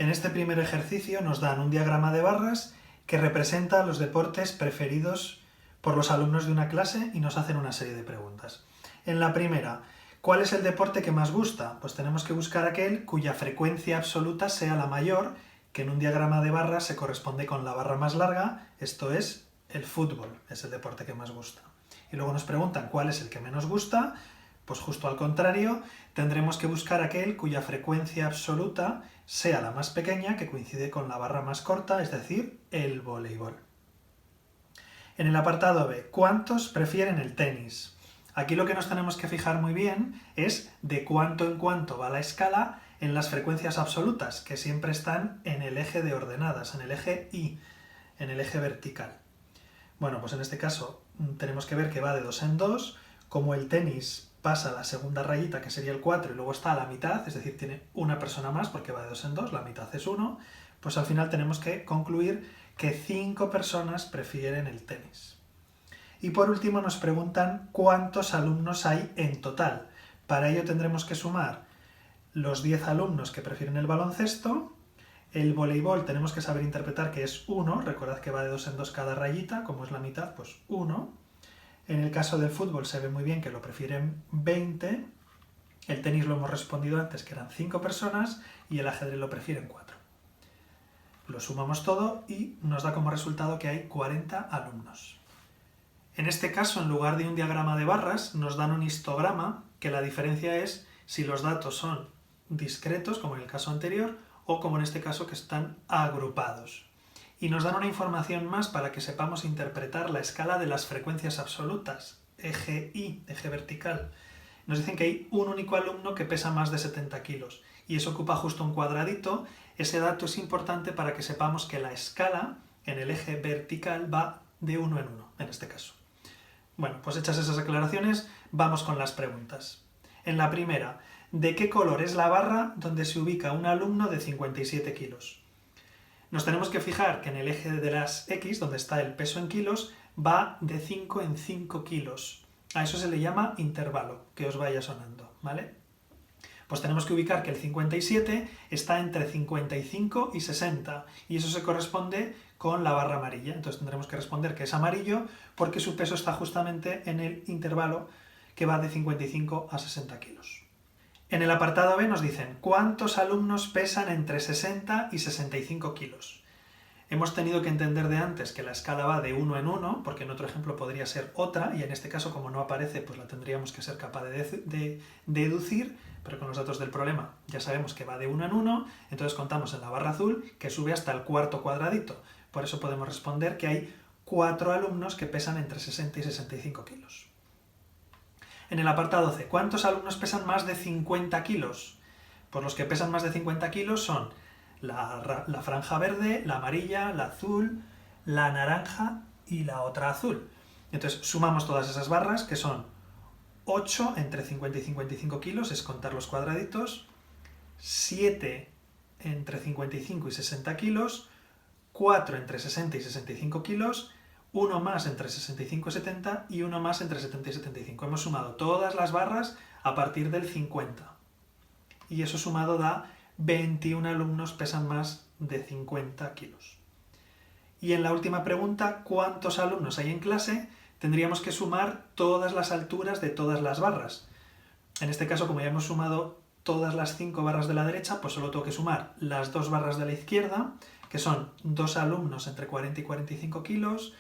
En este primer ejercicio nos dan un diagrama de barras que representa los deportes preferidos por los alumnos de una clase y nos hacen una serie de preguntas. En la primera, ¿cuál es el deporte que más gusta? Pues tenemos que buscar aquel cuya frecuencia absoluta sea la mayor, que en un diagrama de barras se corresponde con la barra más larga, esto es el fútbol, es el deporte que más gusta. Y luego nos preguntan cuál es el que menos gusta, pues justo al contrario, tendremos que buscar aquel cuya frecuencia absoluta sea la más pequeña, que coincide con la barra más corta, es decir, el voleibol. En el apartado B, ¿cuántos prefieren el tenis? Aquí lo que nos tenemos que fijar muy bien es de cuánto en cuánto va la escala en las frecuencias absolutas, que siempre están en el eje de ordenadas, en el eje Y, en el eje vertical. Bueno, pues en este caso tenemos que ver que va de 2 en 2, como el tenis pasa la segunda rayita, que sería el 4, y luego está a la mitad, es decir, tiene una persona más porque va de 2 en 2, la mitad es 1, pues al final tenemos que concluir que 5 personas prefieren el tenis. Y por último nos preguntan cuántos alumnos hay en total. Para ello tendremos que sumar los 10 alumnos que prefieren el baloncesto. El voleibol tenemos que saber interpretar que es 1, recordad que va de 2 en 2 cada rayita, como es la mitad, pues 1. En el caso del fútbol se ve muy bien que lo prefieren 20, el tenis lo hemos respondido antes que eran 5 personas y el ajedrez lo prefieren 4. Lo sumamos todo y nos da como resultado que hay 40 alumnos. En este caso, en lugar de un diagrama de barras, nos dan un histograma, que la diferencia es si los datos son discretos, como en el caso anterior, o como en este caso que están agrupados. Y nos dan una información más para que sepamos interpretar la escala de las frecuencias absolutas, eje Y, eje vertical. Nos dicen que hay un único alumno que pesa más de 70 kilos y eso ocupa justo un cuadradito. Ese dato es importante para que sepamos que la escala en el eje vertical va de 1 en 1, en este caso. Bueno, pues hechas esas aclaraciones, vamos con las preguntas. En la primera, ¿de qué color es la barra donde se ubica un alumno de 57 kilos? Nos tenemos que fijar que en el eje de las X, donde está el peso en kilos, va de 5 en 5 kilos. A eso se le llama intervalo, que os vaya sonando, ¿vale? Pues tenemos que ubicar que el 57 está entre 55 y 60, y eso se corresponde con la barra amarilla. Entonces tendremos que responder que es amarillo porque su peso está justamente en el intervalo que va de 55 a 60 kilos. En el apartado B nos dicen ¿cuántos alumnos pesan entre 60 y 65 kilos? Hemos tenido que entender de antes que la escala va de 1 en 1, porque en otro ejemplo podría ser otra, y en este caso, como no aparece, pues la tendríamos que ser capaz de deducir, pero con los datos del problema ya sabemos que va de 1 en 1, entonces contamos en la barra azul que sube hasta el cuarto cuadradito. Por eso podemos responder que hay 4 alumnos que pesan entre 60 y 65 kilos. En el apartado C, ¿cuántos alumnos pesan más de 50 kilos? Pues los que pesan más de 50 kilos son la franja verde, la amarilla, la azul, la naranja y la otra azul. Entonces sumamos todas esas barras, que son 8 entre 50 y 55 kilos, es contar los cuadraditos, 7 entre 55 y 60 kilos, 4 entre 60 y 65 kilos, 1 más entre 65 y 70 y 1 más entre 70 y 75. Hemos sumado todas las barras a partir del 50. Y eso sumado da 21 alumnos pesan más de 50 kilos. Y en la última pregunta, ¿cuántos alumnos hay en clase? Tendríamos que sumar todas las alturas de todas las barras. En este caso, como ya hemos sumado todas las 5 barras de la derecha, pues solo tengo que sumar las 2 barras de la izquierda, que son 2 alumnos entre 40 y 45 kilos,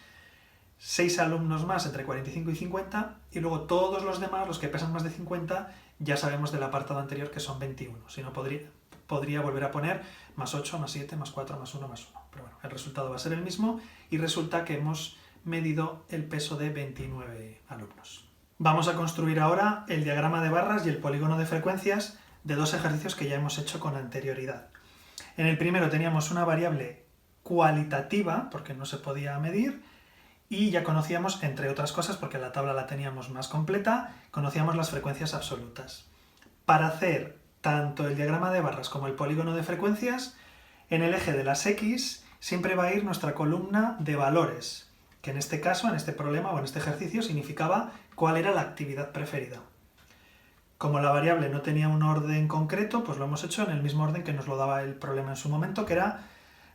6 alumnos más entre 45 y 50, y luego todos los demás, los que pesan más de 50, ya sabemos del apartado anterior que son 21. Si no, podría volver a poner más 8, más 7, más 4, más 1, más 1. Pero bueno, el resultado va a ser el mismo y resulta que hemos medido el peso de 29 alumnos. Vamos a construir ahora el diagrama de barras y el polígono de frecuencias de 2 ejercicios que ya hemos hecho con anterioridad. En el primero teníamos una variable cualitativa, porque no se podía medir, y ya conocíamos, entre otras cosas, porque la tabla la teníamos más completa, conocíamos las frecuencias absolutas. Para hacer tanto el diagrama de barras como el polígono de frecuencias, en el eje de las X siempre va a ir nuestra columna de valores, que en este caso, en este problema o en este ejercicio, significaba cuál era la actividad preferida. Como la variable no tenía un orden concreto, pues lo hemos hecho en el mismo orden que nos lo daba el problema en su momento, que era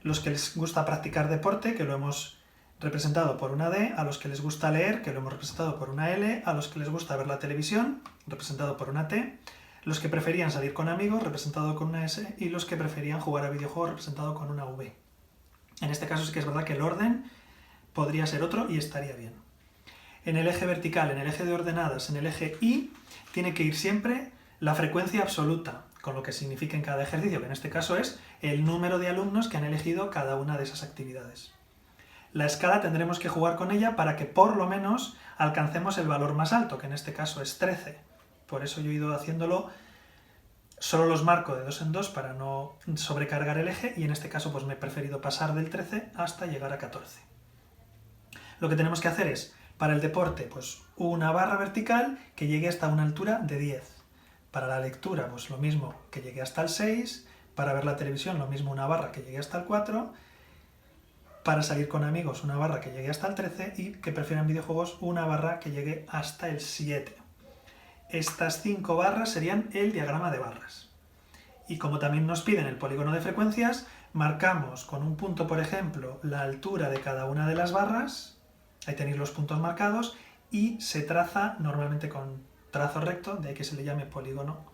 los que les gusta practicar deporte, que lo hemos representado por una D, a los que les gusta leer, que lo hemos representado por una L, a los que les gusta ver la televisión, representado por una T, los que preferían salir con amigos, representado con una S, y los que preferían jugar a videojuegos, representado con una V. En este caso sí que es verdad que el orden podría ser otro y estaría bien. En el eje vertical, en el eje de ordenadas, en el eje Y, tiene que ir siempre la frecuencia absoluta, con lo que significa en cada ejercicio, que en este caso es el número de alumnos que han elegido cada una de esas actividades. La escala tendremos que jugar con ella para que por lo menos alcancemos el valor más alto, que en este caso es 13. Por eso yo he ido haciéndolo, solo los marco de 2 en 2 para no sobrecargar el eje, y en este caso pues me he preferido pasar del 13 hasta llegar a 14. Lo que tenemos que hacer es, para el deporte, pues una barra vertical que llegue hasta una altura de 10. Para la lectura, pues lo mismo, que llegue hasta el 6. Para ver la televisión, lo mismo, una barra que llegue hasta el 4. Para salir con amigos, una barra que llegue hasta el 13. Y que prefieran videojuegos, una barra que llegue hasta el 7. Estas 5 barras serían el diagrama de barras. Y como también nos piden el polígono de frecuencias, marcamos con un punto, por ejemplo, la altura de cada una de las barras. Ahí tenéis los puntos marcados y se traza normalmente con trazo recto, de ahí que se le llame polígono.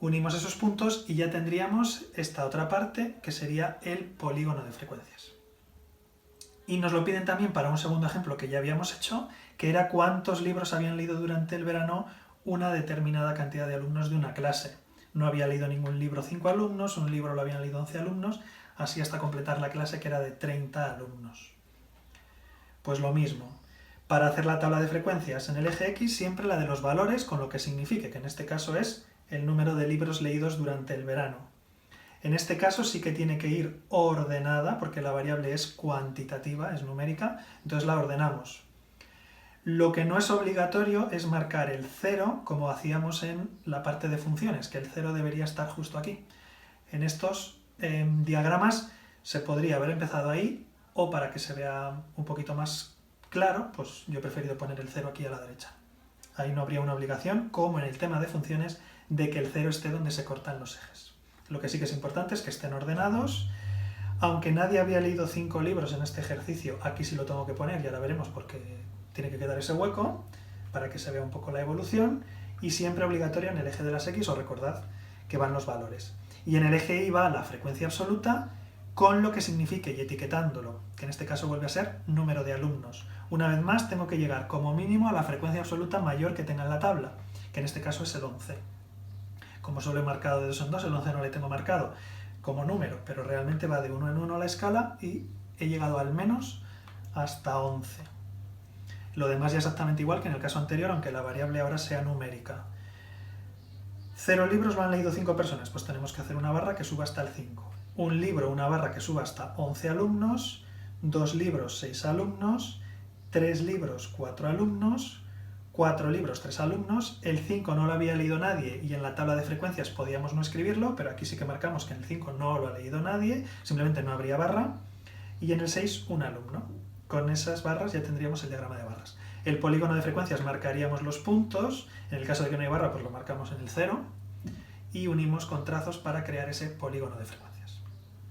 Unimos esos puntos y ya tendríamos esta otra parte que sería el polígono de frecuencias. Y nos lo piden también para un segundo ejemplo que ya habíamos hecho, que era cuántos libros habían leído durante el verano una determinada cantidad de alumnos de una clase. No había leído ningún libro 5 alumnos, un libro lo habían leído 11 alumnos, así hasta completar la clase que era de 30 alumnos. Pues lo mismo, para hacer la tabla de frecuencias en el eje X, siempre la de los valores con lo que signifique, que en este caso es el número de libros leídos durante el verano. En este caso sí que tiene que ir ordenada, porque la variable es cuantitativa, es numérica, entonces la ordenamos. Lo que no es obligatorio es marcar el 0 como hacíamos en la parte de funciones, que el 0 debería estar justo aquí. En estos diagramas se podría haber empezado ahí, o para que se vea un poquito más claro, pues yo he preferido poner el 0 aquí a la derecha. Ahí no habría una obligación, como en el tema de funciones, de que el 0 esté donde se cortan los ejes. Lo que sí que es importante es que estén ordenados. Aunque nadie había leído 5 libros en este ejercicio, aquí sí lo tengo que poner, ya la veremos porque tiene que quedar ese hueco, para que se vea un poco la evolución, y siempre obligatorio en el eje de las X, os recordad que van los valores. Y en el eje Y va la frecuencia absoluta, con lo que signifique y etiquetándolo, que en este caso vuelve a ser número de alumnos. Una vez más tengo que llegar como mínimo a la frecuencia absoluta mayor que tenga en la tabla, que en este caso es el 11. Como solo he marcado de 2 en 2, el 11 no le tengo marcado como número, pero realmente va de 1 en 1 la escala y he llegado al menos hasta 11. Lo demás ya exactamente igual que en el caso anterior, aunque la variable ahora sea numérica. 0 libros lo han leído 5 personas, pues tenemos que hacer una barra que suba hasta el 5. Un libro, una barra que suba hasta 11 alumnos, 2 libros, 6 alumnos, 3 libros, 4 alumnos, 4 libros, 3 alumnos, el 5 no lo había leído nadie y en la tabla de frecuencias podíamos no escribirlo, pero aquí sí que marcamos que en el 5 no lo ha leído nadie, simplemente no habría barra, y en el 6 un alumno. Con esas barras ya tendríamos el diagrama de barras. El polígono de frecuencias marcaríamos los puntos, en el caso de que no hay barra pues lo marcamos en el 0, y unimos con trazos para crear ese polígono de frecuencias.